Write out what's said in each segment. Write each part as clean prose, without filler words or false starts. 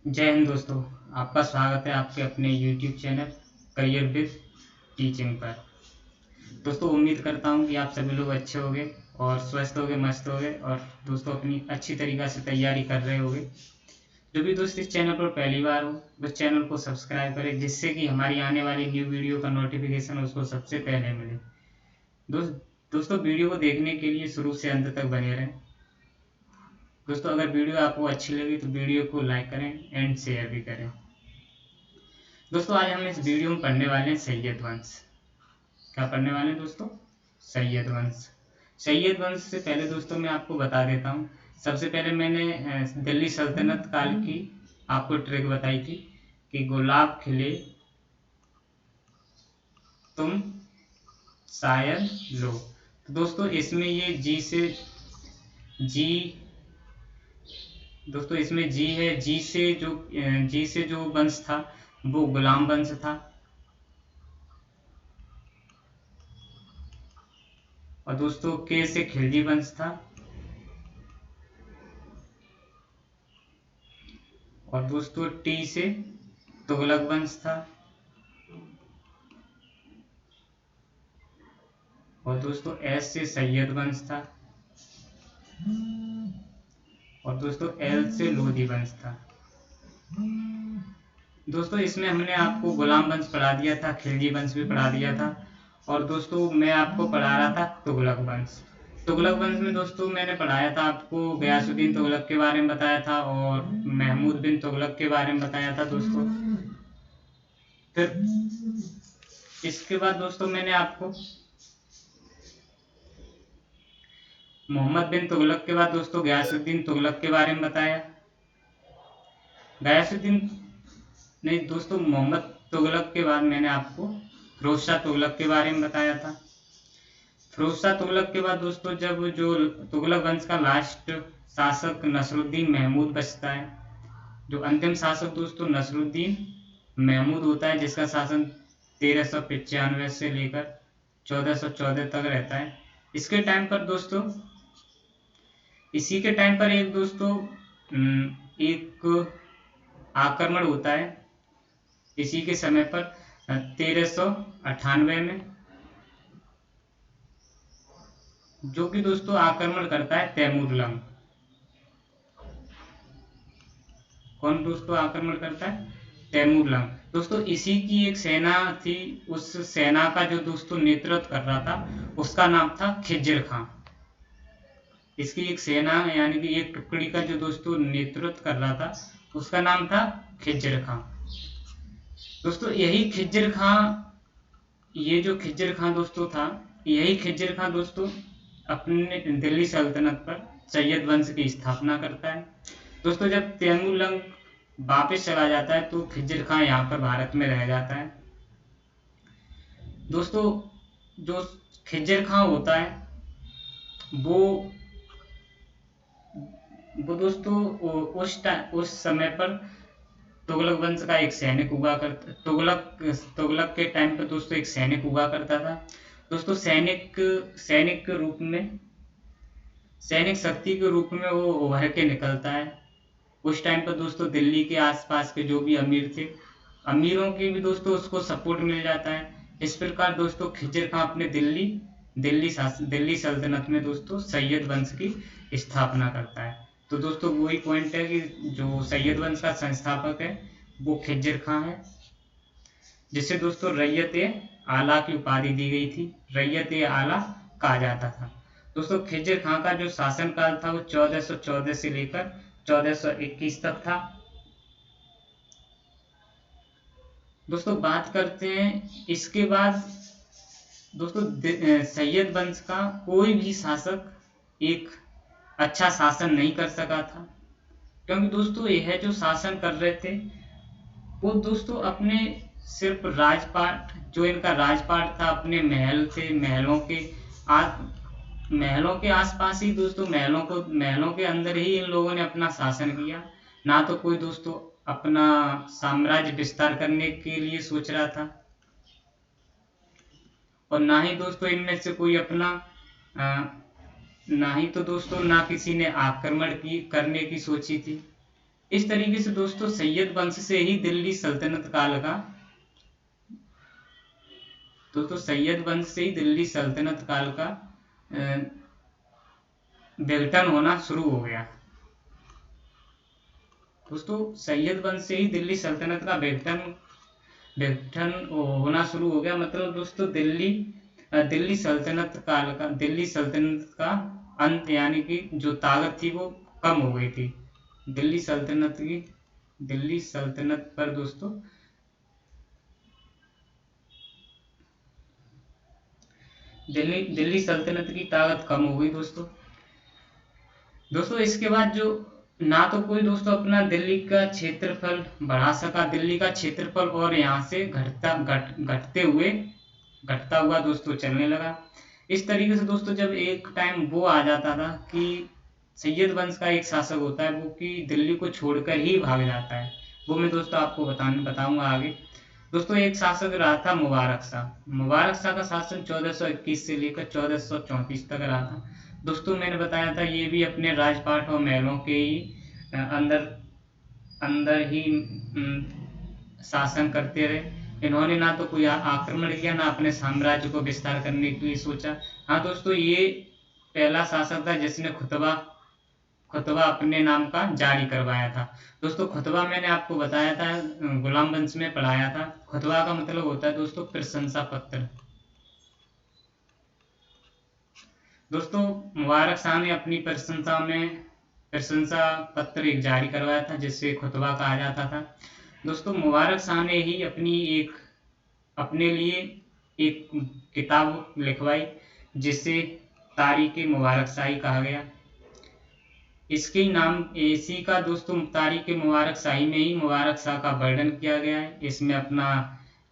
जय हिंद दोस्तों। आपका स्वागत है आपके अपने YouTube channel career with teaching पर। दोस्तों उम्मीद करता हूँ कि आप सभी लोग अच्छे होंगे और स्वस्थ होंगे, मस्त होंगे और दोस्तों अपनी अच्छी तरीक़ा से तैयारी कर रहे होंगे। जो भी दोस्त इस चैनल पर पहली बार हो उस चैनल को सब्सक्राइब करें, जिससे कि हमारी आने वाली न्यू वीडियो का नोटिफिकेशन उसको सबसे पहले मिले। दोस्तों वीडियो को देखने के लिए शुरू से अंत तक बने रहें। दोस्तों अगर वीडियो आपको अच्छी लगी तो वीडियो को लाइक करें एंड शेयर भी करें। दोस्तों आज हम इस वीडियो में पढ़ने वाले हैं सैयद वंश। क्या पढ़ने वाले हैं दोस्तों? सैयद वंश। सैयद वंश से पहले दोस्तों मैं आपको बता देता हूँ। सबसे पहले मैंने दिल्ली सल्तनत काल की आपको ट्रिक बताई थी कि गुलाब खिले तुम शायद लो। तो दोस्तों इसमें ये जी दोस्तों इसमें जी है। जी से जो वंश था वो गुलाम वंश था। और दोस्तों के से खिलजी वंश था। और दोस्तों टी से तुगलक वंश था। और दोस्तों एस से सैयद वंश था। और दोस्तों एल से लोधी वंश था। दोस्तों इसमें हमने आपको गुलाम वंश पढ़ा दिया था, खिलजी वंश भी पढ़ा दिया था। और दोस्तों मैं आपको पढ़ा रहा था तुगलक वंश। तुगलक वंश में दोस्तों मैंने पढ़ाया था आपको, गयासुद्दीन तुगलक के बारे में बताया था और महमूद बिन तुगलक के बारे में बताया था दोस्तों। फिर इसके बाद दोस्तों मैंने आपको मोहम्मद बिन तुगलक के बाद दोस्तों गयासुद्दीन तुगलक के बारे में बताया। गयासुद्दीन नहीं दोस्तों, मोहम्मद तुगलक के बाद मैंने आपको फिरोज शाह तुगलक के बारे में बताया था। फिरोज शाह तुगलक के बाद दोस्तों जब जो तुगलक वंश का लास्ट शासक नसरुद्दीन महमूद बचता है, जो अंतिम शासक दोस्तों नसरुद्दीन महमूद होता है, जिसका शासन 1395 से लेकर 1414 तक रहता है। इसके टाइम पर दोस्तों इसी के टाइम पर एक आक्रमण होता है इसी के समय पर 1398 में, जो कि दोस्तों आक्रमण करता है तैमूर लंग। कौन दोस्तों आक्रमण करता है? तैमूर लंग। दोस्तों इसी की एक सेना थी, उस सेना का जो दोस्तों नेतृत्व कर रहा था उसका नाम था खिज्र खां। इसकी एक सेना यानी कि एक टुकड़ी का जो दोस्तों नेतृत्व कर रहा था उसका नाम था खिज्र खां। दोस्तों यही खिज्र खां, ये जो खिज्र खां दोस्तों था, यही खिज्र खां दोस्तों अपने दिल्ली सल्तनत पर सैयद वंश की स्थापना करता है। दोस्तों जब तैमूर लंग वापस चला जाता है तो खिज्र खां यहाँ पर भारत में रह जाता है। दोस्तों जो खिज्र खां होता है वो दोस्तों उस समय पर तुगलक वंश का एक सैनिक हुआ करता, तुगलक के टाइम पर दोस्तों एक सैनिक हुआ करता था। दोस्तों सैनिक के रूप में, सैनिक शक्ति के रूप में वो उभर के निकलता है। उस टाइम पर दोस्तों दिल्ली के आसपास के जो भी अमीर थे, अमीरों की भी दोस्तों उसको सपोर्ट मिल जाता है। इस प्रकार दोस्तों खिज्र खां अपने दिल्ली सल्तनत में दोस्तों सैयद वंश की स्थापना करता है। तो दोस्तों वही पॉइंट है कि जो सैयद वंश का संस्थापक है वो खिज्र खां है, जिसे दोस्तों रैयत आला की उपाधि दी गई थी। रैयत आला कहा जाता था। दोस्तों खिज्र खां का जो शासनकाल था वो 1414 से लेकर 1421 तक था। दोस्तों बात करते हैं इसके बाद दोस्तों सैयद वंश का कोई भी शासक एक अच्छा शासन नहीं कर सका था, क्योंकि दोस्तों यह जो शासन कर रहे थे वो दोस्तों अपने सिर्फ राजपाट, जो इनका राजपाट था, अपने महल थे, महलों के आसपास ही दोस्तों महलों के अंदर ही इन लोगों ने अपना शासन किया। ना तो कोई दोस्तों अपना साम्राज्य विस्तार करने के लिए सोच रहा था और ना ही दोस्तों इनमें से कोई अपना ना ही तो दोस्तों ना किसी ने आक्रमण करने की सोची थी। इस तरीके से दोस्तों सैयद वंश से ही दिल्ली सल्तनत काल का सैयद वंश से ही दिल्ली सल्तनत काल का विघटन होना शुरू हो गया। दोस्तों सैयद वंश से ही दिल्ली सल्तनत का विघटन होना शुरू हो गया। मतलब दोस्तों दिल्ली सल्तनत का अंत, यानी कि जो ताकत थी वो कम हो गई थी। दिल्ली सल्तनत पर दोस्तों दिल्ली सल्तनत की ताकत कम हो गई दोस्तों। इसके बाद जो ना तो कोई दोस्तों अपना दिल्ली का क्षेत्रफल बढ़ा सका, दिल्ली का क्षेत्रफल और यहाँ से घटता हुआ दोस्तों चलने लगा। इस तरीके से दोस्तों जब एक टाइम वो आ जाता था कि सैयद वंश का एक शासक होता है वो कि दिल्ली को छोड़कर ही भाग जाता है, वो मैं दोस्तों आपको बताऊंगा आगे। दोस्तों एक शासक रहा था मुबारक शाह का शासन 1421 से लेकर 1434 तक रहा था। दोस्तों मैंने बताया था ये भी अपने राजपाट और महलों के ही अंदर ही शासन करते रहे। इन्होंने ना तो कोई आक्रमण किया, ना अपने साम्राज्य को विस्तार करने के लिए सोचा। हाँ दोस्तों ये पहला शासक था जिसने खुतबा अपने नाम का जारी करवाया था। दोस्तों खुतबा मैंने आपको बताया था, गुलाम वंश में पढ़ाया था। खुतबा का मतलब होता है दोस्तों प्रशंसा पत्र। दोस्तों मुबारक शाह ने अपनी प्रशंसा पत्र एक जारी करवाया था जिससे खुतबा कहा जाता था। दोस्तों मुबारक शाह ने ही अपने लिए एक किताब लिखवाई जिसे तारीख मुबारक शाही कहा गया। इसके नाम इसी का दोस्तों तारीख मुबारक शाही में ही मुबारक शाह का वर्णन किया गया है। इसमें अपना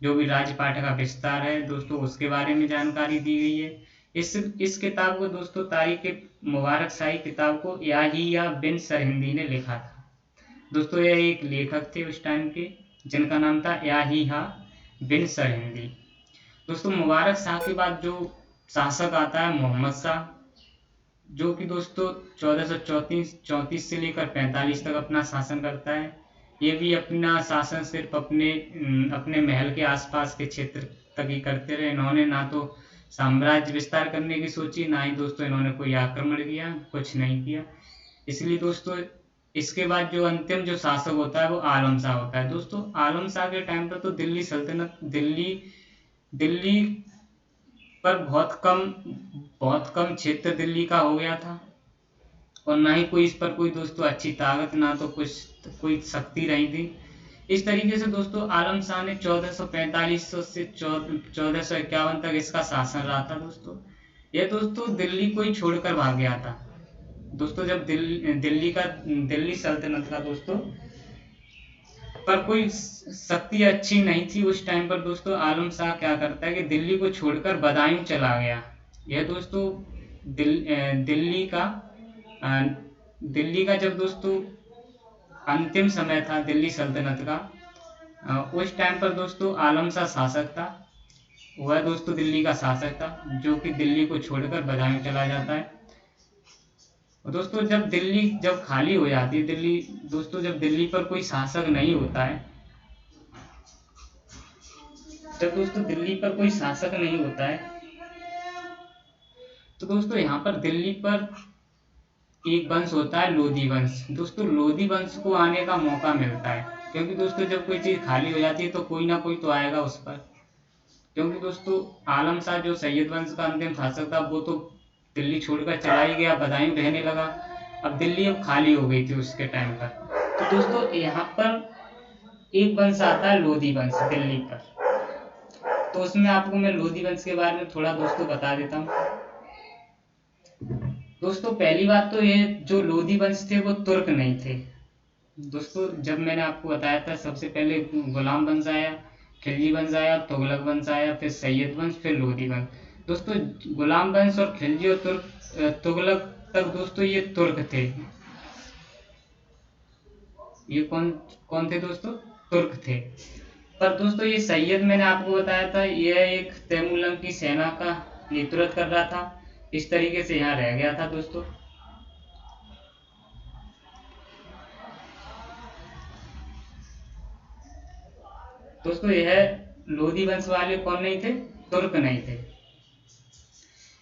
जो भी राजपाट का विस्तार है दोस्तों उसके बारे में जानकारी दी गई है। इस किताब को दोस्तों तारीख मुबारक शाही किताब को याहिया बिन सरहिंदी ने लिखा था। दोस्तों यह एक लेखक थे उस टाइम के जिनका नाम था याहिया बिन सरहिंदी। दोस्तों मुबारक शाह के बाद जो शासक आता है मोहम्मद शाह, जो कि दोस्तों 1434 से लेकर 45 तक अपना शासन करता है। ये भी अपना शासन सिर्फ अपने महल के आसपास के क्षेत्र तक ही करते रहे। इन्होंने ना तो साम्राज्य विस्तार करने की सोची, ना ही दोस्तों इन्होंने कोई आक्रमण किया, कुछ नहीं किया। इसलिए दोस्तों इसके बाद जो अंतिम जो शासक होता है वो आलम शाह होता है। दोस्तों आलम शाह के टाइम पर तो दिल्ली पर बहुत कम क्षेत्र दिल्ली का हो गया था और ना ही कोई इस पर कोई दोस्तों अच्छी ताकत, ना तो कोई शक्ति रही थी। इस तरीके से दोस्तों आलम शाह ने 1445 से 1451 तक इसका शासन रहा था। दोस्तों यह दोस्तों दिल्ली को ही छोड़कर भाग गया था। दोस्तों जब दिल्ली सल्तनत का दोस्तों पर कोई शक्ति अच्छी नहीं थी उस टाइम पर, दोस्तों आलम शाह क्या करता है कि दिल्ली को छोड़कर बदायूं चला गया। यह दोस्तों दिल्ली का जब दोस्तों अंतिम समय था दिल्ली सल्तनत का, उस टाइम पर दोस्तों आलम शाह शासक था। वह दोस्तों दिल्ली का शासक था जो कि दिल्ली को छोड़कर बदायूं चला जाता है। दोस्तों जब खाली हो जाती है दिल्ली, दोस्तों जब दिल्ली पर कोई शासक नहीं होता है, तो दोस्तों यहाँ पर दिल्ली पर एक वंश होता है लोधी वंश। दोस्तों लोधी वंश को आने का मौका मिलता है, क्योंकि दोस्तों जब कोई चीज खाली हो जाती है तो कोई ना कोई तो आएगा उस पर। क्योंकि दोस्तों आलम शाह जो सैयद वंश का अंतिम शासक था वो तो दिल्ली छोड़कर चला ही गया, बदायूं रहने लगा। अब दिल्ली खाली हो गई थी उसके टाइम पर। तो दोस्तों यहाँ पर एक वंश आता है लोधी वंश दिल्ली पर। तो उसमें आपको मैं लोधी वंश के बारे में थोड़ा दोस्तों बता देता हूँ। दोस्तों पहली बात तो ये जो लोधी वंश थे वो तुर्क नहीं थे। दोस्तों जब मैंने आपको बताया था सबसे पहले गुलाम वंश आया, खिलजी वंश आया, तुगलक वंश आया, फिर सैयद वंश, फिर लोधी वंश। दोस्तों गुलाम वंश और खिलजी और तुगलक तक दोस्तों ये तुर्क थे। ये कौन थे दोस्तों? तुर्क थे। पर दोस्तों ये सैयद मैंने आपको बताया था यह एक तैमूरलंग की सेना का नेतृत्व कर रहा था। इस तरीके से यहाँ रह गया था दोस्तों। दोस्तों यह लोधी वंश वाले कौन नहीं थे? तुर्क नहीं थे।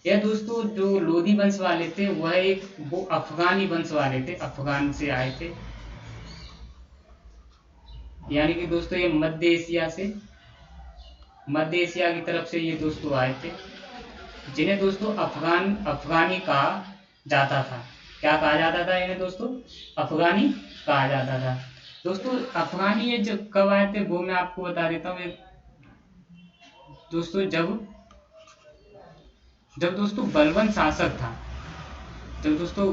यह दोस्तों जो लोधी वंश वाले थे वह वो अफगानी वंश वाले थे, अफगान से आए थे। यानी कि दोस्तों ये मध्य एशिया की तरफ से ये दोस्तों आए थे, जिन्हें दोस्तों अफगानी कहा जाता था। क्या कहा जाता था इन्हें दोस्तों? अफगानी कहा जाता था। दोस्तों अफगानी ये जब कब आए थे वो मैं आपको बता देता हूँ। दोस्तों जब दोस्तों बलवन शासक था, जब दोस्तों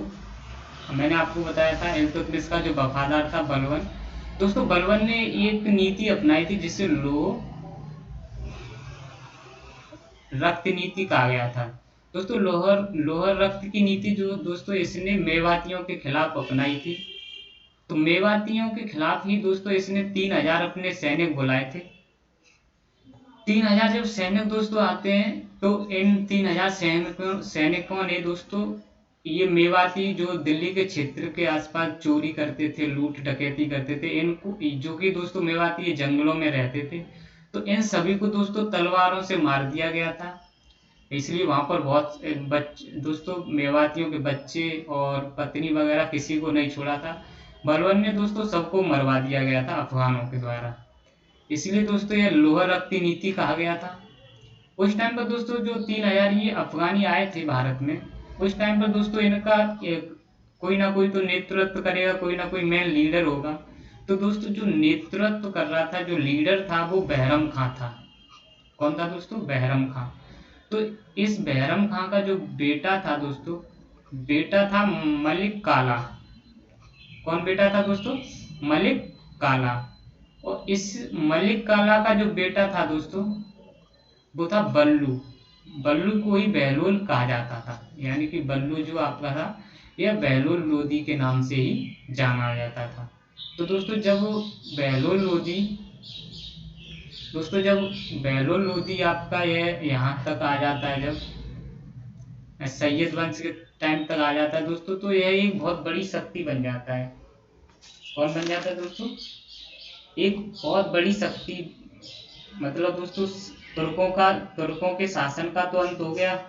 मैंने आपको बताया था इल्तुतमिश का जो वफादार था बलवन, दोस्तों बलवन ने एक नीति अपनाई थी जिसे रक्त नीति कहा गया था। दोस्तों लोहर रक्त की नीति जो दोस्तों इसने मेवातियों के खिलाफ अपनाई थी। तो मेवातियों के खिलाफ ही दोस्तों इसने 3000 अपने सैनिक बुलाए थे। 3000 जब सैनिक दोस्तों आते हैं तो इन 3000 सैनिकों ने दोस्तों ये मेवाती जो दिल्ली के क्षेत्र के आसपास चोरी करते थे, लूट डकैती करते थे, इनको जो कि दोस्तों मेवाती ये जंगलों में रहते थे, तो इन सभी को दोस्तों तलवारों से मार दिया गया था। इसलिए वहां पर बहुत दोस्तों मेवातियों के बच्चे और पत्नी वगैरह किसी को नहीं छोड़ा था। बलवन ने दोस्तों सबको मरवा दिया गया था अफगानों के द्वारा। इसलिए दोस्तों यह लोहर रक्ती नीति कहा गया था। उस टाइम पर दोस्तों जो 3000 ये अफगानी आए थे भारत में, उस टाइम पर दोस्तों इनका कोई ना कोई तो नेतृत्व करेगा, कोई ना कोई मेन लीडर होगा। तो दोस्तों जो नेतृत्व कर रहा था, जो लीडर था, वो बहरम खां था। कौन था दोस्तों? बहरम खां। तो इस बहरम खां का जो बेटा था दोस्तों, बेटा था मलिक काला। कौन बेटा था दोस्तों? मलिक काला। और इस मलिक काला का जो बेटा था दोस्तों वो था बल्लू। बल्लू को ही बहलोल कहा जाता था। यानी कि बल्लू जो आपका था यह बहलोल लोधी के नाम से ही जाना जाता था। तो दोस्तों जब बहलोल लोधी आपका यह यहाँ तक आ जाता है, जब सैयद वंश के टाइम तक आ जाता है दोस्तों, तो यह एक बहुत बड़ी शक्ति बन जाता है। कौन बन जाता है दोस्तों? एक बहुत बड़ी शक्ति। मतलब दोस्तों तुर्कों के शासन का तो अंत हो गया।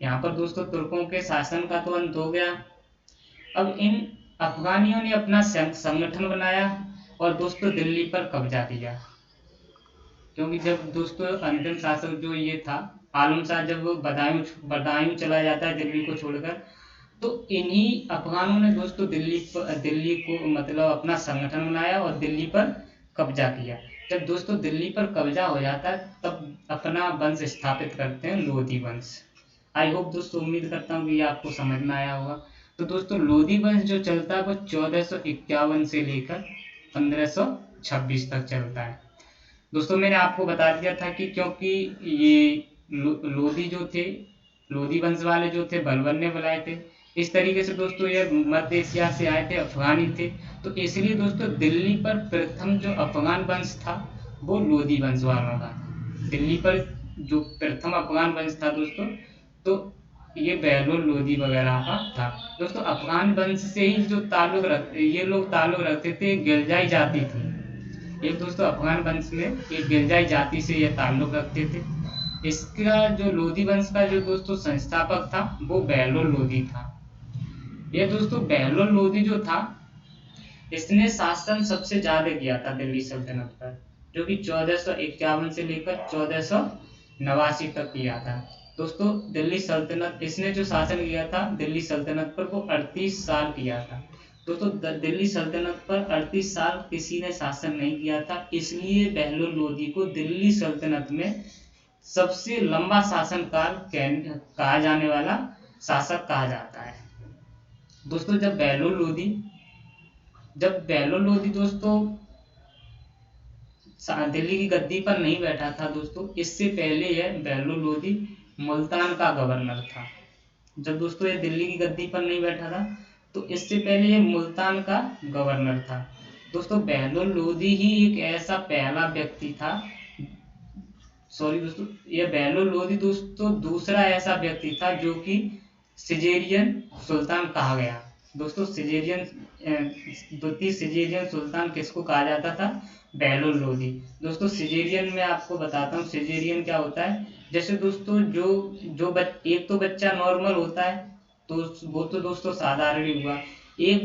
यहाँ पर दोस्तों तुर्कों के शासन का तो अंत हो गया। अब इन अफगानियों ने अपना संगठन बनाया और दोस्तों दिल्ली पर कब्जा किया। क्योंकि जब दोस्तों अंतिम शासक जो ये था आलम शाह, जब वो बदायूं चला जाता है दिल्ली को छोड़कर, तो इन्हीं अफगानों ने दोस्तों दिल्ली को मतलब अपना संगठन बनाया और दिल्ली पर कब्जा किया। जब दोस्तों दिल्ली पर कब्जा हो जाता है तब अपना वंश स्थापित करते हैं लोधी वंश। आई होप दोस्तों, उम्मीद करता हूँ कि ये आपको समझ में आया होगा। तो दोस्तों लोधी वंश जो चलता है वो 1451 से लेकर 1526 तक चलता है। दोस्तों मैंने आपको बता दिया था कि क्योंकि ये लोधी जो थे, लोधी वंश वाले जो थे बलवन ने बुलाए थे। इस तरीके से दोस्तों ये मध्य एशिया से आए थे, अफगानी थे। तो इसलिए दोस्तों दिल्ली पर प्रथम जो अफगान वंश था वो लोधी वंश वालों का। दिल्ली पर जो प्रथम अफगान वंश था दोस्तों, तो ये बहलोल लोधी वगैरह का था। दोस्तों अफगान वंश से ही जो ये लोग ताल्लुक रखते थे, गिरजाई जाति थी। एक दोस्तों अफगान वंश में एक गिरजाई जाति से ये ताल्लुक रखते थे। इसका जो लोधी वंश का जो दोस्तों संस्थापक था वो बहलोल लोधी था। ये दोस्तों बहलोल लोधी जो था इसने शासन सबसे ज्यादा किया था दिल्ली सल्तनत पर, जो कि 1451 से लेकर 1489 तक किया था। दोस्तों दिल्ली सल्तनत इसने जो शासन किया था दिल्ली सल्तनत पर वो 38 साल किया था। दोस्तों दिल्ली सल्तनत पर 38 साल किसी ने शासन नहीं किया था, इसलिए बहलोल लोधी को दिल्ली सल्तनत में सबसे लंबा शासनकाल कहा जाने वाला शासक कहा जाता है। दोस्तों जब बहलोल लोधी दोस्तों दिल्ली की गद्दी पर नहीं बैठा था दोस्तों, इससे पहले यह बहलोल लोधी मुल्तान का गवर्नर था। जब दोस्तों ये दिल्ली की गद्दी पर नहीं बैठा था तो इससे पहले ये मुल्तान का गवर्नर था। दोस्तों बहलोल लोधी ही एक ऐसा पहला व्यक्ति था, सॉरी दोस्तों, यह बहलोल लोधी दोस्तों दूसरा ऐसा व्यक्ति था जो कि सिजेरियन सुल्तान कहा गया। दोस्तों सिजेरियन द्वितीय सिजेरियन सुल्तान किसको कहा जाता था? बहलोल लोदी। दोस्तों सिजेरियन में आपको बताता हूँ सिजेरियन क्या होता है। जैसे दोस्तों जो एक तो बच्चा नॉर्मल होता है, तो वो तो दोस्तों साधारण ही हुआ। एक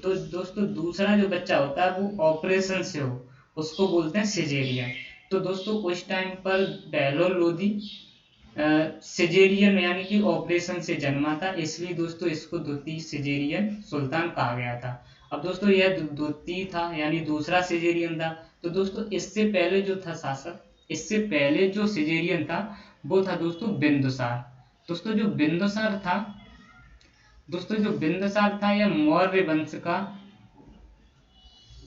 दोस्तों दूसरा जो बच्चा होता है वो ऑपरेशन से हो, उसको बोलते हैं सिजेरियन। तो दोस्तों उस टाइम पर बहलोल लोदी सिजेरियन यानी कि ऑपरेशन से जन्मा था, इसलिए दोस्तों इसको द्वितीय सिजेरियन सुल्तान कहा गया था। अब दोस्तों यह द्वितीय था यानी दूसरा सिजेरियन था। तो दोस्तों इससे पहले जो था शासक, इससे पहले जो सिजेरियन था वो था दोस्तों बिंदुसार। दोस्तों जो बिंदुसार था, यह मौर्य वंश का,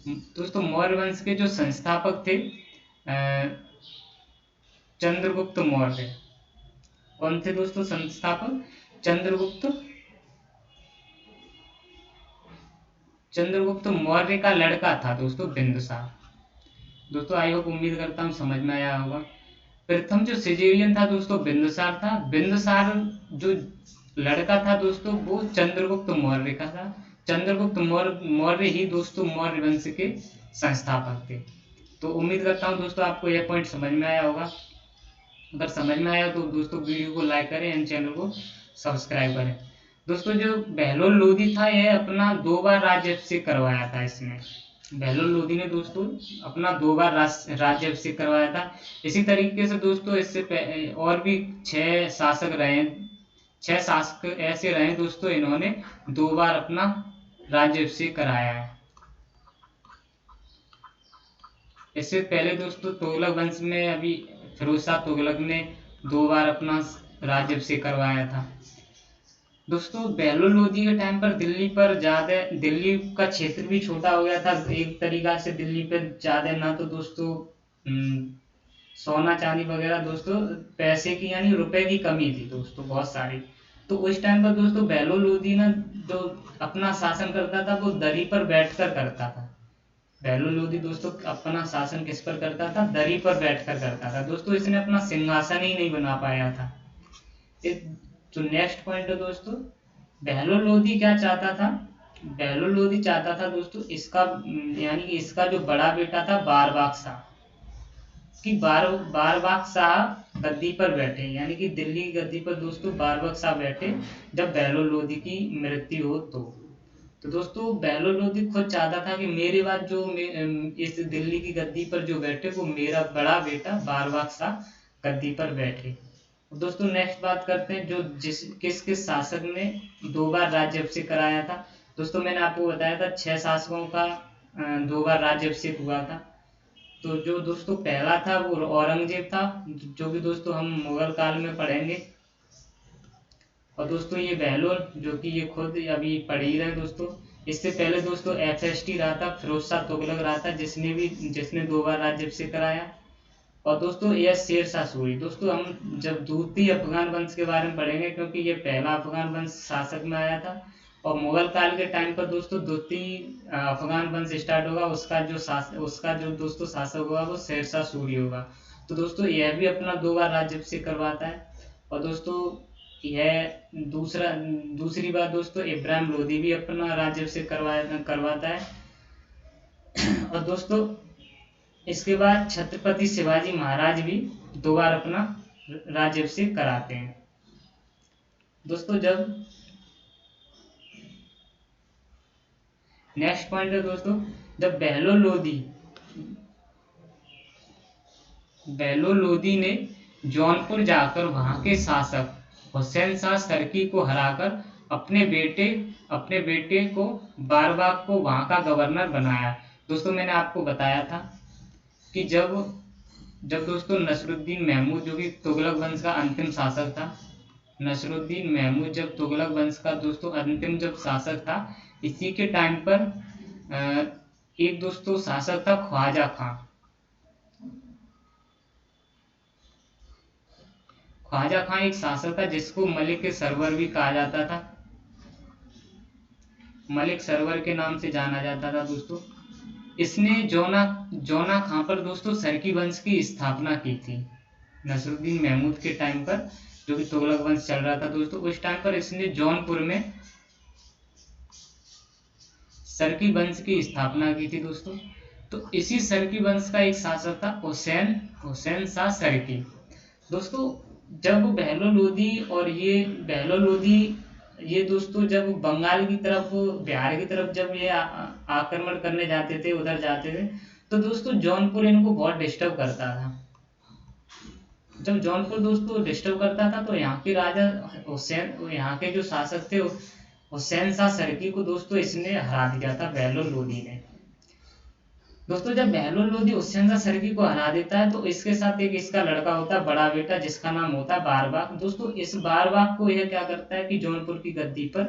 दोस्तों मौर्य वंश के जो संस्थापक थे चंद्रगुप्त मौर्य। कौन थे दोस्तों संस्थापक? चंद्रगुप्त मौर्य का लड़का था दोस्तों बिंदुसार। दोस्तों आई होप, उम्मीद करता हूँ समझ में आया होगा। प्रथम जो सिजेरियन था दोस्तों बिंदुसार था। बिंदुसार जो लड़का था दोस्तों वो चंद्रगुप्त मौर्य का था। चंद्रगुप्त मौर्य ही दोस्तों मौर्य वंश के संस्थापक थे। तो उम्मीद करता हूँ दोस्तों आपको यह पॉइंट समझ में आया होगा। अगर समझ में आया तो दोस्तों वीडियो को लाइक करें एंड चैनल को सब्सक्राइब करें। दोस्तों जो बहलोल लोदी था यह अपना 2 बार राज्याभिषेक करवाया था। इसने बहलोल लोदी ने दोस्तों अपना 2 बार राज्याभिषेक करवाया था। इसी तरीके से दोस्तों इससे और भी 6 शासक रहे, 6 शासक ऐसे रहे दोस्तों, इन्होंने 2 बार अपना राज्याभिषेक कराया है। इससे पहले दोस्तों तुगलक वंश में अभी फिरोज शाह तुगलक ने 2 बार अपना राज्याभिषेक करवाया था। दोस्तों बहलोल लोदी के टाइम पर दिल्ली का क्षेत्र भी छोटा हो गया था एक तरीका से। दिल्ली पे ज्यादा ना तो दोस्तों सोना चांदी वगैरह दोस्तों, पैसे की यानी रुपए की कमी थी दोस्तों बहुत सारी। तो उस टाइम पर दोस्तों बहलोल लोदी ना जो अपना शासन करता था वो दरी पर बैठकर करता था। बहलोल लोदी दोस्तों अपना शासन किस पर करता था? दरी पर बैठकर करता था दोस्तों। इसने अपना सिंहासन ही नहीं बना पाया था। जो नेक्स्ट पॉइंट है दोस्तों, बहलोल लोदी क्या चाहता था? बहलोल लोदी चाहता था दोस्तों इसका यानी कि इसका जो बड़ा बेटा था बारबाग शाह, कि बारबाग शाह गद्दी पर बैठे, यानी कि दिल्ली की गद्दी पर दोस्तों बारबाग शाह बैठे जब बहलोल लोदी की मृत्यु हो तो दोस्तों बहलोल लोदी खुद चाहता था कि मेरे बाद जो इस दिल्ली की गद्दी पर जो बैठे वो मेरा बड़ा बेटा बारबाग शाह गद्दी पर बैठे। दोस्तों नेक्स्ट बात करते हैं जो किस किस शासक ने 2 बार राज्याभिषेक कराया था। दोस्तों मैंने आपको बताया था 6 शासकों का 2 बार राज्याभिषेक हुआ था। तो जो दोस्तों पहला था वो औरंगजेब था, जो कि दोस्तों हम मुगल काल में पढ़ेंगे। और दोस्तों ये बहलोल जो कि ये खुद अभी पढ़ ही रहे दोस्तों। इससे पहले दोस्तों FST रहा था, फिरोज शाह तुगलक रहा था, जिसने 2 बार राज्याभिषेक कराया। और दोस्तों यह शेर शाह सूरी। दोस्तों हम जब द्वितीय अफगान वंश के बारे में पढ़ेंगे, क्योंकि ये पहला अफगान वंश शासक में आया था। और मुगल काल के टाइम पर दोस्तों द्वितीय अफगान वंश स्टार्ट होगा, उसका जो दोस्तों शासक होगा वो शेर शाह सूरी होगा। तो दोस्तों यह भी अपना 2 बार राज्याभिषेक करवाता है। और दोस्तों यह दूसरी बात दोस्तों इब्राहिम लोदी भी अपना राज्याभिषेक करवाता है। और दोस्तों इसके बाद छत्रपति शिवाजी महाराज भी 2 बार अपना राज्याभिषेक कराते हैं। दोस्तों नेक्स्ट पॉइंट है दोस्तों, जब बहलोल लोदी ने जौनपुर जाकर वहां के शासक हुसैन शाह सरकी को हराकर अपने बेटे को बारबाग को वहां का गवर्नर बनाया। दोस्तों मैंने आपको बताया था कि जब दोस्तों नसरुद्दीन महमूद जो कि तुगलक वंश का अंतिम शासक था, नसरुद्दीन महमूद जब तुगलक वंश का दोस्तों अंतिम जब शासक था, इसी के टाइम पर एक दोस्तों शासक था ख्वाजा खां। ख्वाजा खां एक शासक था जिसको मलिक सरवर भी कहा जाता था, मलिक सरवर के नाम से जाना जाता था दोस्तों। इसने जौना खां पर दोस्तों सरकी वंश की स्थापना की थी। नसरुद्दीन महमूद के टाइम पर जो कि तुगलक वंश चल रहा था दोस्तों, उस टाइम पर इसने जौनपुर में सरकी वंश की स्थापना की थी दोस्तों। तो इसी सरकी वंश का एक शासक था हुसैन हुसैन शाह सरकी। दोस्तों जब बहलो लोदी और ये बहलो लोदी ये दोस्तों जब बंगाल की तरफ बिहार की तरफ जब ये आक्रमण करने जाते थे, उधर जाते थे, तो दोस्तों जौनपुर इनको बहुत डिस्टर्ब करता था। जब जौनपुर दोस्तों डिस्टर्ब करता था तो यहाँ के राजा हुसैन, यहाँ के जो शासक थे हुसैन शाह सरकी को दोस्तों इसने हरा दिया था बहलोल लोदी ने। दोस्तों जब बहलोल लोदी हुसैन शाह सरकी को हरा देता है तो इसके साथ एक इसका लड़का होता है, बड़ा बेटा, जिसका नाम होता है बारबाग। दोस्तों इस बारबाग को यह क्या करता है कि जौनपुर की गद्दी पर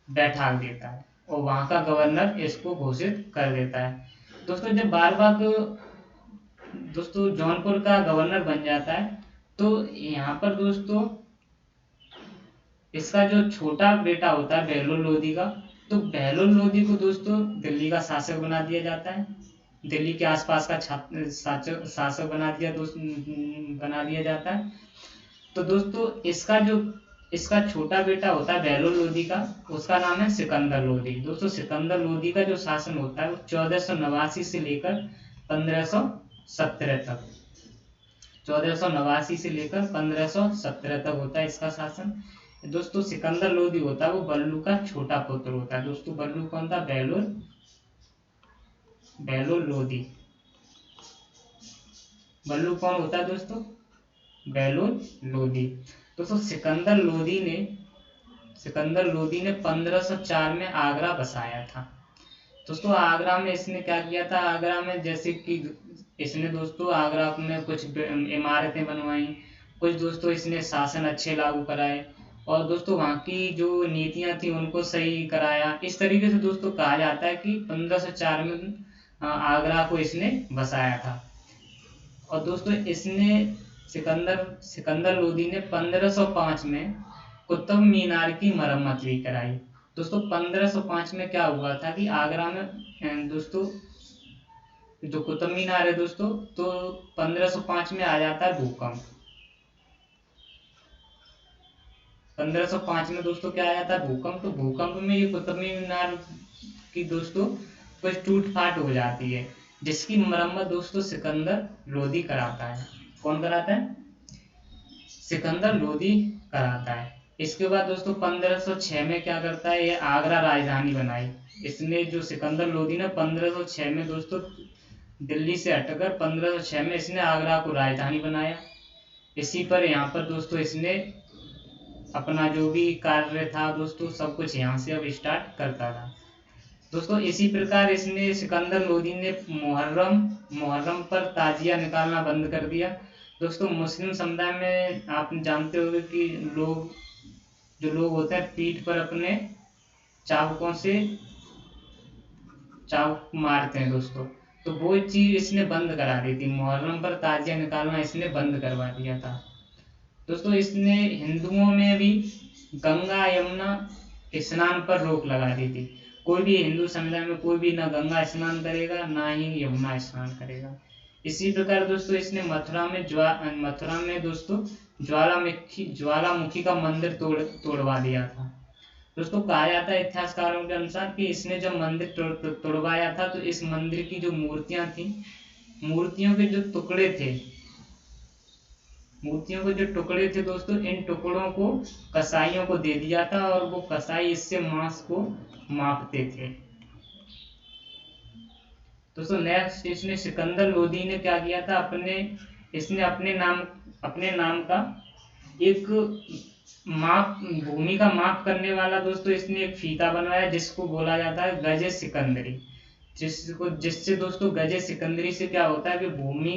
बैठा देता है और वहां का गवर्नर इसको घोषित कर देता है। दोस्तों जब बारबाग दोस्तों जौनपुर का गवर्नर बन जाता है तो यहाँ पर दोस्तों इसका जो छोटा बेटा होता है बहलोल लोदी का, तो बहलोल लोदी को दोस्तों दिल्ली का शासक बना दिया जाता है, दिल्ली के आसपास का शासक बना दिया जाता है। तो दोस्तों इसका छोटा बेटा होता है बहलोल लोदी का, उसका नाम है सिकंदर लोदी। दोस्तों सिकंदर लोदी का जो शासन होता है वो 1489 से लेकर 1517 तक 1489 से लेकर 1517 तक होता है इसका शासन। दोस्तों सिकंदर लोदी होता है वो बल्लू का छोटा पुत्र होता है। दोस्तों बल्लू कौन था? बहलोल लोदी। बल्लू कौन होता है दोस्तों? बहलोल लोदी। दोस्तों सिकंदर लोदी ने 1504 में आगरा बसाया था। दोस्तों आगरा में इसने क्या किया था? आगरा में जैसे कि इसने दोस्तों आगरा में कुछ इमारतें बनवाई, कुछ दोस्तों इसने शासन अच्छे लागू कराए और दोस्तों वहाँ की जो नीतियां थी उनको सही कराया। इस तरीके से दोस्तों कहा जाता है कि 1504 में आगरा को इसने बसाया था। और दोस्तों इसने सिकंदर लोदी ने 1505 में कुतुब मीनार की मरम्मत भी कराई। दोस्तों 1505 में क्या हुआ था कि आगरा में दोस्तों जो कुतुब मीनार है दोस्तों, तो 1505 में आ जाता है भूकंप। 1505 में दोस्तों क्या आ जाता है? भूकंप। तो भूकंप में ये कुतुब मीनार की दोस्तों कुछ टूट फाट हो जाती है, जिसकी मरम्मत दोस्तों सिकंदर लोदी कराता है। कौन कराता है? सिकंदर लोदी कराता है। इसके बाद दोस्तों 1506 में क्या करता है? ये आगरा राजधानी बनाई इसने। जो सिकंदर लोदी ने 1506 में दोस्तों दिल्ली से हटकर 1506 में इसने आगरा को राजधानी बनाया। इसी पर यहाँ पर दोस्तों इसने अपना जो भी कार्य था दोस्तों सब कुछ यहाँ से अब स्टार्ट करता था। दोस्तों इसी प्रकार इसने सिकंदर लोदी ने मुहर्रम पर ताजिया निकालना बंद कर दिया। दोस्तों मुस्लिम समुदाय में आप जानते होंगे कि जो लोग होते हैं पीठ पर अपने चाबुकों से चाबुक मारते हैं दोस्तों, तो वो चीज इसने बंद करा दी थी। मुहर्रम पर ताजिया निकालना इसने बंद करवा दिया था। दोस्तों इसने हिंदुओं में भी गंगा यमुना स्नान पर रोक लगा दी थी। कोई भी हिंदू समुदाय में कोई भी ना गंगा स्नान करेगा ना ही यमुना स्नान करेगा। इसी प्रकार दोस्तों इसने मथुरा में दोस्तों ज्वालामुखी का मंदिर तोड़वा दिया था। दोस्तों कहा जाता है इतिहासकारों के अनुसार कि इसने जब मंदिर तोड़वाया था तो इस मंदिर की जो मूर्तियां थी, मूर्तियों के जो टुकड़े थे दोस्तों, इन टुकड़ों को कसाईयों को दे दिया था और वो कसाई इससे मांस को मापते थे। दोस्तों नेक्स्ट इसने सिकंदर लोदी ने क्या किया था? इसने अपने नाम का एक भूमि का माप करने वाला दोस्तों इसने एक फीता बनवाया, जिसको बोला जाता है गजे सिकंदरी। जिससे दोस्तों गजे सिकंदरी से क्या होता है कि भूमि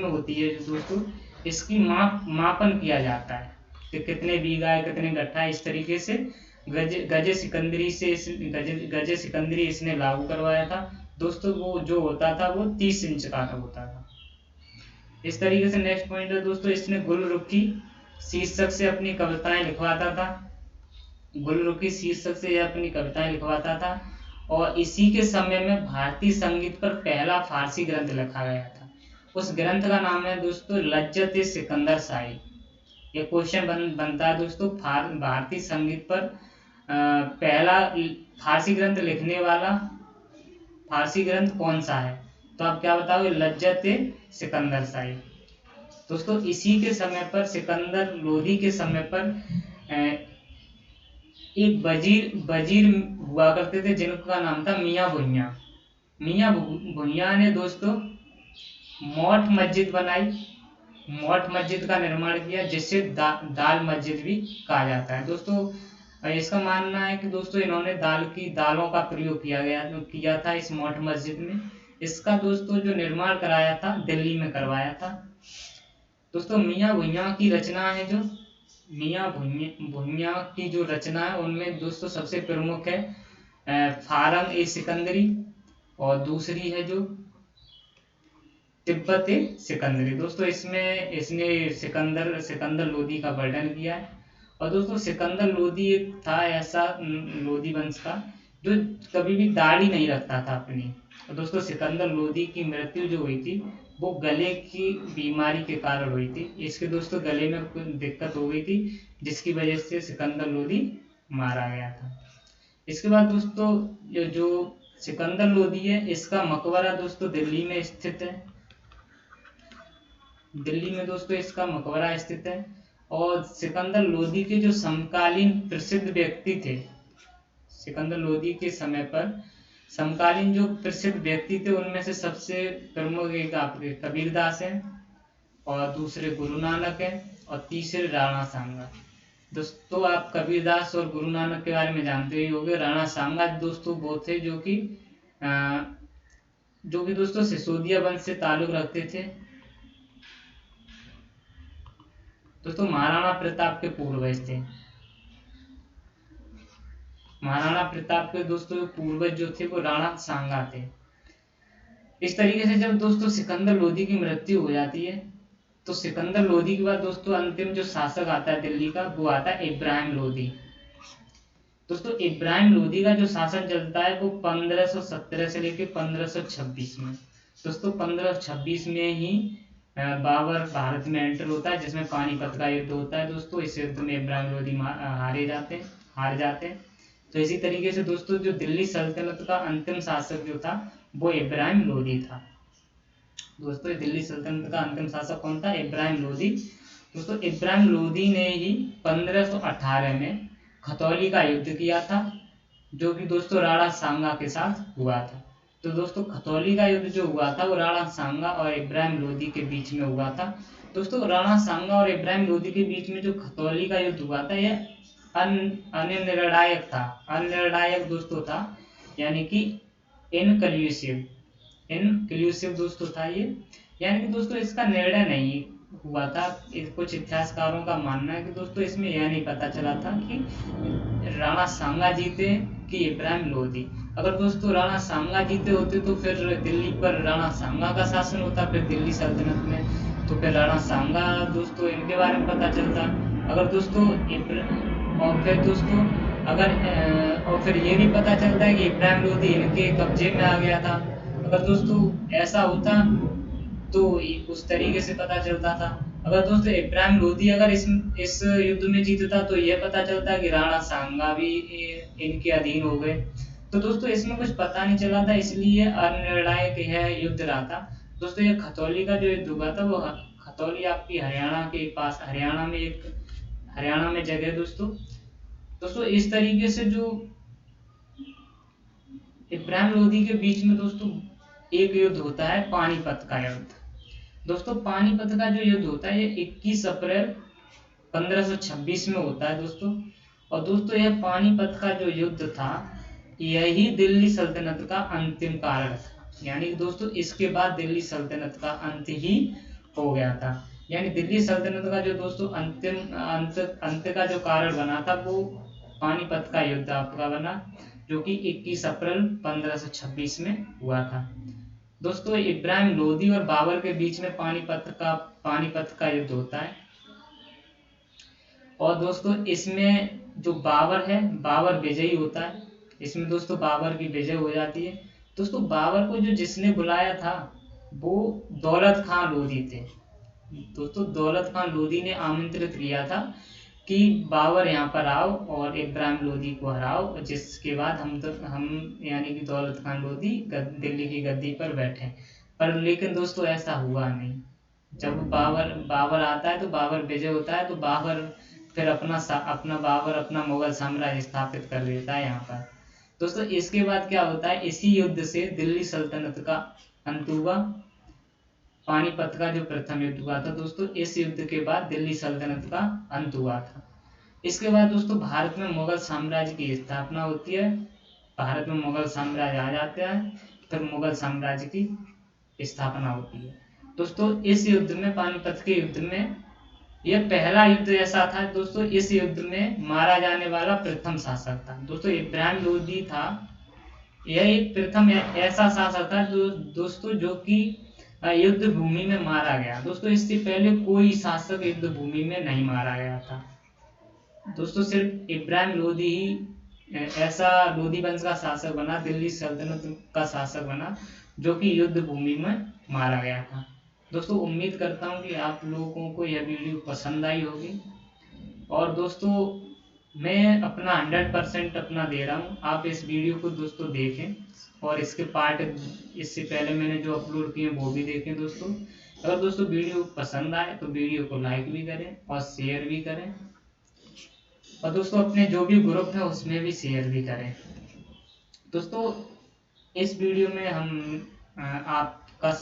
होती है जो दोस्तों इसकी मापन किया जाता है कि कितने बीघा है, कितने गट्ठा है। इस तरीके से गजे सिकंदरी इसने लागू करवाया था दोस्तों। वो जो होता था वो 30 इंच का होता था। इस तरीके से नेक्स्ट पॉइंट है दोस्तों, इसने गुलरुखी शीर्षक से अपनी कविताएं लिखवाता था और इसी के समय में भारतीय संगीत पर पहला फारसी ग्रंथ लिखा गया था। उस ग्रंथ का नाम है दोस्तों लज्जत सिकंदर शाही। ये क्वेश्चन बनता है दोस्तों, भारतीय संगीत पर पहला फारसी ग्रंथ लिखने वाला फारसी ग्रंथ कौन सा है? तो आप क्या बताओगे? लज्जत सिकंदर शाही। दोस्तों इसी के समय पर, सिकंदर लोधी के समय पर एक वजीर हुआ करते थे जिनका नाम था मियाँ भुइयाँ। मियाँ भुइयाँ ने दोस्तों मठ मस्जिद बनाई, मठ मस्जिद का निर्माण किया, जिससे दाल मस्जिद भी कहा जाता है। दोस्तों इसका मानना है कि दोस्तों इन्होंने दालों का प्रयोग किया था इस मठ मस्जिद में। इसका दोस्तों जो निर्माण कराया था दिल्ली में करवाया था। दोस्तों मियाँ भुइयाँ की रचना है, जो मियाँ भुइयाँ की जो रचना है उनमें दोस्तों सबसे प्रमुख है फारंग ए सिकंदरी, और दूसरी है जो तिब्बत सिकंदरी। दोस्तों इसमें इसने सिकंदर लोदी का वर्णन किया है। और दोस्तों सिकंदर लोदी एक था ऐसा लोदी वंश का जो कभी भी दाढ़ी नहीं रखता था अपनी। और दोस्तों सिकंदर लोदी की मृत्यु जो हुई थी वो गले की बीमारी के कारण हुई थी। इसके दोस्तों गले में कुछ दिक्कत हो गई थी, जिसकी वजह से सिकंदर लोदी मारा गया था। इसके बाद दोस्तों जो सिकंदर लोदी है, इसका मकबरा दोस्तों दिल्ली में स्थित है। दिल्ली में दोस्तों इसका मकबरा स्थित है। और सिकंदर लोदी के जो समकालीन प्रसिद्ध व्यक्ति थे, सिकंदर लोदी के समय पर समकालीन जो प्रसिद्ध व्यक्ति थे उनमें से सबसे प्रमुख एक आपके कबीरदास हैं, और दूसरे गुरु नानक हैं, और तीसरे राणा सांगा। दोस्तों आप कबीरदास और गुरु नानक के बारे में जानते ही होंगे। राणा सांगा दोस्तों वो थे जो कि दोस्तों सिसोदिया वंश से ताल्लुक रखते थे। दोस्तों महाराणा प्रताप के पूर्वज थे। महाराणा प्रताप के दोस्तों पूर्वज जो थे वो राणा सांगा थे। इस तरीके से जब दोस्तों सिकंदर लोदी की मृत्यु हो जाती है, तो सिकंदर लोदी के बाद दोस्तों अंतिम जो शासक आता है दिल्ली का, वो आता है इब्राहिम लोदी। दोस्तों इब्राहिम लोदी का जो शासन चलता है वो 1517 से लेकर 1526 में। दोस्तों 1526 में ही बाबर भारत में एंटर होता है, जिसमें पानीपत का युद्ध होता है। दोस्तों इस युद्ध में इब्राहिम लोदी हार जाते हैं। तो इसी तरीके से दोस्तों जो दिल्ली सल्तनत का अंतिम शासक जो था वो इब्राहिम लोदी था। दोस्तों दिल्ली सल्तनत का अंतिम शासक कौन था? इब्राहिम लोदी। दोस्तों इब्राहिम लोदी ने ही 1518 में खतौली का युद्ध किया था, जो कि दोस्तों राणा सांगा के साथ हुआ था। तो दोस्तों खतौली का युद्ध जो हुआ था वो राणा सांगा और इब्राहिम लोदी के बीच में हुआ था। दोस्तों राणा सांगा और इब्राहिम लोदी के बीच में जो खतौली का युद्ध हुआ था यह अनिर्णायक था। अनिर्णायक दोस्तों था, यानी कि इनक्लूसिव दोस्तों था ये, यानी कि दोस्तों इसका निर्णय नहीं हुआ था। कुछ इतिहासकारों का मानना है कि दोस्तों इसमें यह नहीं पता चला था कि राणा सांगा जीते कि इब्राहिम लोदी। अगर दोस्तों राणा सांगा जीते होते तो फिर दिल्ली पर राणा सांगा का शासन होता, फिर दिल्ली सल्तनत में, तो फिर राणा सांगा दोस्तों इनके बारे में पता चलता। अगर दोस्तों और फिर ये भी पता चलता है कि इब्राहिम लोदी इनके कब्जे में आ गया था। अगर दोस्तों ऐसा होता तो उस तरीके से पता चलता था। अगर दोस्तों इब्राहिम लोदी अगर इस युद्ध में जीतता तो यह पता चलता कि राणा सांगा भी इनके अधीन हो गए। तो दोस्तों इसमें कुछ पता नहीं चला था, इसलिए अनिर्णायक यह युद्ध रहा था। दोस्तों ये खतौली का जो युद्ध हुआ था वो खतौली आपकी हरियाणा के पास, हरियाणा में जगह दोस्तों इस तरीके से जो इब्राहिम लोदी के बीच में दोस्तों एक युद्ध होता है पानीपत का युद्ध। दोस्तों पानीपत का जो युद्ध होता है ये 21 अप्रैल 1526 में होता है दोस्तों। और दोस्तों यह पानीपत का जो युद्ध था यही दिल्ली सल्तनत का अंतिम कारण था, यानी दोस्तों इसके बाद दिल्ली सल्तनत का अंत ही हो गया था। यानी दिल्ली सल्तनत का जो दोस्तों अंत का जो कारण बना था वो पानीपत का युद्ध आपका बना, जो कि 21 अप्रैल 1526 में हुआ था। दोस्तों इब्राहिम लोदी और बाबर के बीच में पानीपत का युद्ध होता है। और दोस्तों इसमें जो बाबर है, बाबर विजयी होता है। इसमें दोस्तों बाबर की विजय हो जाती है। दोस्तों बाबर को जो जिसने बुलाया था वो दौलत खान लोदी थे। दोस्तों दौलत खान लोदी ने आमंत्रित किया था कि बाबर यहाँ पर आओ और इब्राहिम लोदी को हराओ, जिसके बाद हम यानी कि दौलत खान लोदी दिल्ली की गद्दी पर बैठे। पर लेकिन दोस्तों ऐसा हुआ नहीं। जब बाबर बाबर आता है तो बाबर विजय होता है, तो बाबर फिर अपना मुगल साम्राज्य स्थापित कर देता है यहाँ पर। दोस्तों इसके बाद क्या होता है, इसी युद्ध से दिल्ली सल्तनत का अंत हुआ। पानीपत का जो प्रथम युद्ध हुआ था दोस्तों, इस युद्ध के बाद दिल्ली सल्तनत का अंत हुआ था। इसके बाद दोस्तों भारत में मुगल साम्राज्य की स्थापना होती है। भारत में मुगल साम्राज्य आ जाता है, फिर मुगल साम्राज्य की स्थापना होती है। दोस्तों इस युद्ध में, पानीपत के युद्ध में, यह पहला युद्ध ऐसा था दोस्तों, इस युद्ध में मारा जाने वाला प्रथम शासक था दोस्तों इब्राहिम लोदी था। यह एक प्रथम ऐसा शासक था जो दोस्तों जो कि युद्ध भूमि में मारा गया। दोस्तों इससे पहले कोई शासक युद्ध भूमि में नहीं मारा गया था दोस्तों, सिर्फ इब्राहिम लोदी ही ऐसा लोदी वंश का शासक बना, दिल्ली सल्तनत का शासक बना, जो कि युद्ध भूमि में मारा गया था। दोस्तों उम्मीद करता हूँ कि आप लोगों को यह वीडियो पसंद आई होगी, और दोस्तों मैं अपना 100% अपना दे रहा हूँ, आप इस वीडियो को दोस्तों देखें, और इसके पार्ट इससे पहले मैंने जो अपलोड किए वो भी देखें दोस्तों। अगर दोस्तों वीडियो पसंद आए तो वीडियो को लाइक भी करें और शेयर भी करें, और दोस्तों अपने जो भी ग्रुप है उसमें भी शेयर भी करें। दोस्तों इस वीडियो में आपका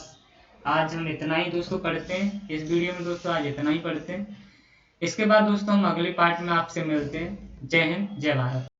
आज हम इतना ही दोस्तों पढ़ते हैं। इस वीडियो में दोस्तों आज इतना ही पढ़ते हैं। इसके बाद दोस्तों हम अगले पार्ट में आपसे मिलते हैं। जय हिंद, जय भारत।